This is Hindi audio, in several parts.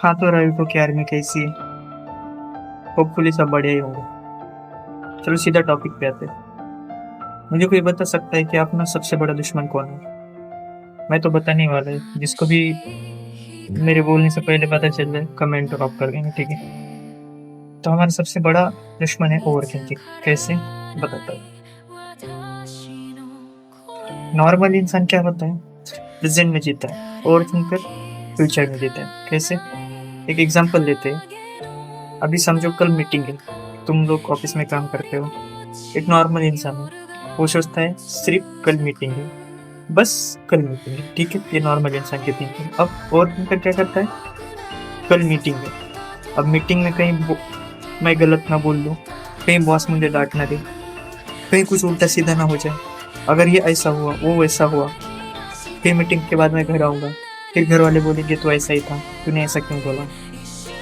हाँ तो रवि को क्या आर्मी कैसी है? होपफुली सब बढ़िया ही होगा। चलो सीधा टॉपिक पे आते हैं। मुझे कोई बता सकता है कि अपना सबसे बड़ा दुश्मन कौन है? मैं तो बताने वाला है, जिसको भी मेरे बोलने से पहले पता चल जाए कमेंट ड्रॉप कर देंगे, ठीक है? तो हमारा सबसे बड़ा दुश्मन है ओवर थिंकिंग। कैसे? बताता हूँ। नॉर्मल इंसान क्या होता है? प्रेजेंट में जीता है। ओवर थिंकर फ्यूचर में जीता है। कैसे? एक एग्जांपल लेते हैं। अभी समझो कल मीटिंग है, तुम लोग ऑफिस में काम करते हो। एक नॉर्मल इंसान है, वो सोचता है सिर्फ कल मीटिंग है, बस कल मीटिंग है, ठीक है? ये नॉर्मल इंसान की थिंकिंग। अब ओवर थिंकर क्या करता है? कल मीटिंग है, अब मीटिंग में कहीं मैं गलत ना बोल लूँ, कहीं बॉस मुझे डांट ना दे, कहीं कुछ उल्टा सीधा ना हो जाए। अगर ये ऐसा हुआ, वो वैसा हुआ, फिर मीटिंग के बाद मैं घर आऊंगा, फिर घर वाले बोलेंगे तो ऐसा ही था, तूने ऐसा क्यों बोला?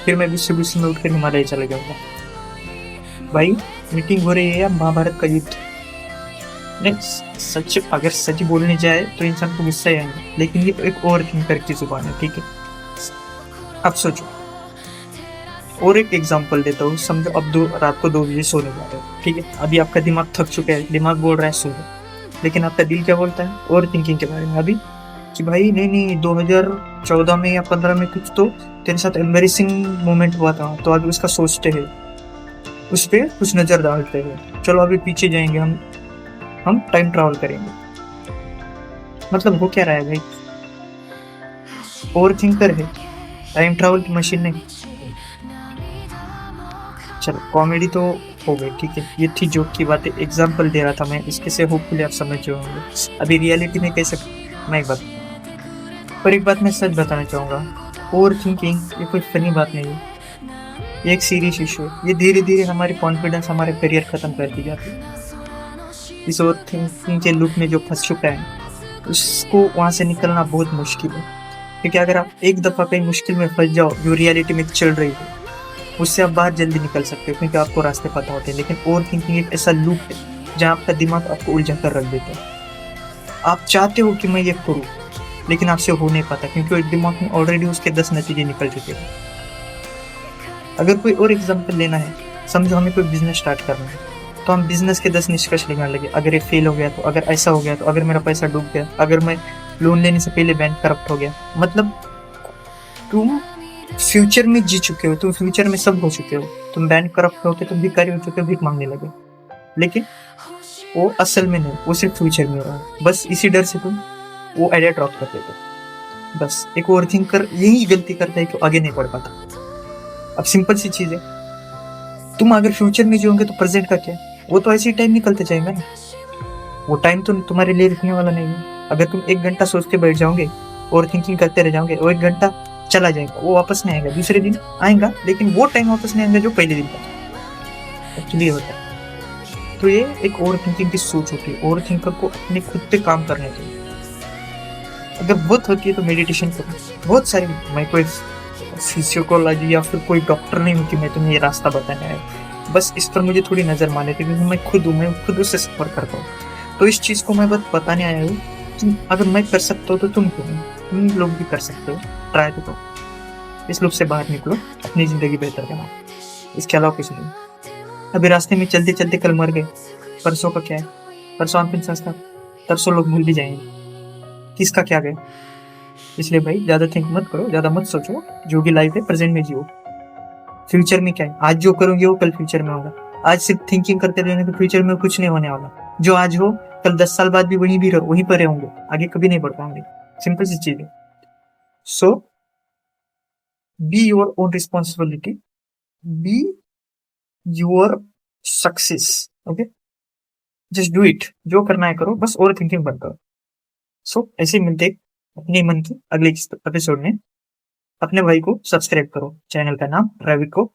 फिर मैं गुस्से गुस्से में उठकर हिमालय चले जाऊंगा। भाई, मीटिंग हो रही है या महाभारत का युद्ध? नहीं, सच अगर सच बोलने जाए तो इंसान को गुस्सा ही आएगा, लेकिन ये एक ओवर थिंकर की जुबान है, ठीक है? अब सोचो, और एक एग्जांपल देता हूँ। समझो अब रात को 2 बजे सोने जा रहे हो, ठीक है? अभी आपका दिमाग थक चुका है, दिमाग बोल रहा है सो जाओ, लेकिन आपका दिल क्या बोलता है? ओवर थिंकिंग के बारे में अभी, कि भाई नहीं नहीं, 2014 में या 15 में कुछ तो तेरे साथ एम्बेरसिंग मोमेंट हुआ था, तो अभी उसका सोचते हैं, उस पर कुछ नजर डालते हैं। चलो अभी पीछे जाएंगे, हम टाइम ट्रैवल करेंगे। मतलब हो क्या रहा है भाई? ओवर थिंकर है, टाइम ट्रैवल की मशीन नहीं। चलो कॉमेडी तो हो गई, ठीक है? ये थी जोक की बात है, एग्जाम्पल दे रहा था मैं, इसके से होपफुली आप समझ जाओगे। अभी रियलिटी में कैसे, मैं एक बात, पर एक बात मैं सच बताना चाहूंगा, ओवर थिंकिंग ये कोई फनी बात नहीं है, ये एक सीरियस इशू है। ये धीरे धीरे हमारी कॉन्फिडेंस, हमारे करियर खत्म करती जाती है। इस ओवर थिंकिंग के लूप में जो फंस चुका है, उसको वहां से निकलना बहुत मुश्किल है। क्योंकि अगर आप एक दफा कहीं मुश्किल में फंस जाओ जो रियलिटी में चल रही है, उससे आप बाहर जल्दी निकल सकते हो, क्योंकि आपको रास्ते पता होते हैं। लेकिन ओवर थिंकिंग एक ऐसा लूप है जहाँ आपका दिमाग आपको उलझा कर रख देता है। आप चाहते हो कि मैं ये करूँ, लेकिन आपसे हो नहीं पाता, क्योंकि दिमाग में ऑलरेडी उसके 10 नतीजे निकल चुके हैं। अगर कोई और एग्जाम्पल लेना है, समझो हमें कोई बिजनेस स्टार्ट करना है, तो हम बिजनेस के 10 निष्कर्ष निकालने लगे। अगर ये फेल हो गया तो, अगर ऐसा हो गया तो, अगर मेरा पैसा डूब गया, अगर मैं लोन लेने से पहले बैंक करप्ट हो गया। मतलब तुम फ्यूचर में जी चुके हो, तुम फ्यूचर में सब हो चुके हो, तुम बैंक करप्ट होके तुम भिखारी हो चुके हो, भीख मांगने लगे। लेकिन वो असल में नहीं, वो सिर्फ फ्यूचर में हो रहा है। बस इसी डर से तुम वो आइडिया ड्रॉप कर देते हो। बस एक ओवर थिंकर यही गलती करता है कि आगे नहीं बढ़ पाता। अब सिंपल सी चीज है, तुम अगर फ्यूचर में जियोगे तो प्रेजेंट का क्या? वो तो ऐसे ही टाइम निकलते जाएगा ना, वो टाइम तो तुम्हारे लिए रुकने वाला नहीं है। अगर तुम 1 घंटा सोच के बैठ जाओगे और थिंकिंग करते रह जाओगे, वो 1 घंटा चला जाएगा, वो वापस नहीं आएगा। दूसरे दिन आएगा, लेकिन वो टाइम वापस नहीं आएगा जो पहले दिन था। एक्चुअली होता है। तो ये एक ओवर थिंकिंग की सोच होती है। ओवर थिंकर को अपने खुद पे काम करने चाहिए। अगर बहुत होती है तो मेडिटेशन करो। बहुत सारी, मैं कोई फिजियोलॉजी या फिर कोई डॉक्टर नहीं हूँ कि मैं तुम्हें ये रास्ता बताने आया, बस इस पर मुझे थोड़ी नजर मारनी थी, क्योंकि मैं खुद उससे सफर करता हूँ। तो इस चीज को मैं बस बताने आया हूँ, तुम अगर मैं कर सकता हूँ तो तुम क्यों नहीं? तुम लोग भी कर सकते हो, ट्राई तो करो। इस लूप से बाहर निकलो, अपनी जिंदगी बेहतर बनाओ। इसके अलावा कुछ नहीं। अभी रास्ते में चलते चलते कल मर गए, परसों का क्या है? परसों अंतिम संस्कार, परसों लोग भूल भी जाएंगे, किसका क्या गया? इसलिए भाई ज्यादा थिंक मत करो, ज्यादा मत सोचो। जो भी लाइफ है प्रेजेंट में जियो। फ्यूचर में क्या है? आज जो करोगे वो कल फ्यूचर में होगा। आज सिर्फ थिंकिंग करते रहेंगे तो फ्यूचर में कुछ नहीं होने वाला। जो आज हो, कल 10 साल बाद भी वहीं भी रहो, वहीं पर होंगे, आगे कभी नहीं बढ़ पाएंगे। सिंपल सी चीज है। So be your own responsibility, be your success. Okay, just do it. जो करना है करो, बस ओवर थिंकिंग बंद करो। सो ऐसे मिलते अपने मन की अगले एपिसोड में। अपने भाई को सब्सक्राइब करो, चैनल का नाम रविको।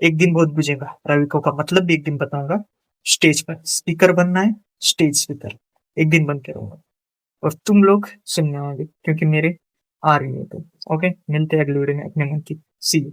एक दिन बहुत बुझेगा, रविको का मतलब भी एक दिन बताऊंगा। स्टेज पर स्पीकर बनना है, स्टेज स्पीकर एक दिन बन के रहूंगा, और तुम लोग सुनने होंगे, क्योंकि मेरे आ रही है। तो ओके, मिलते हैं अगले वीडियो में अपने मन की। सी यू।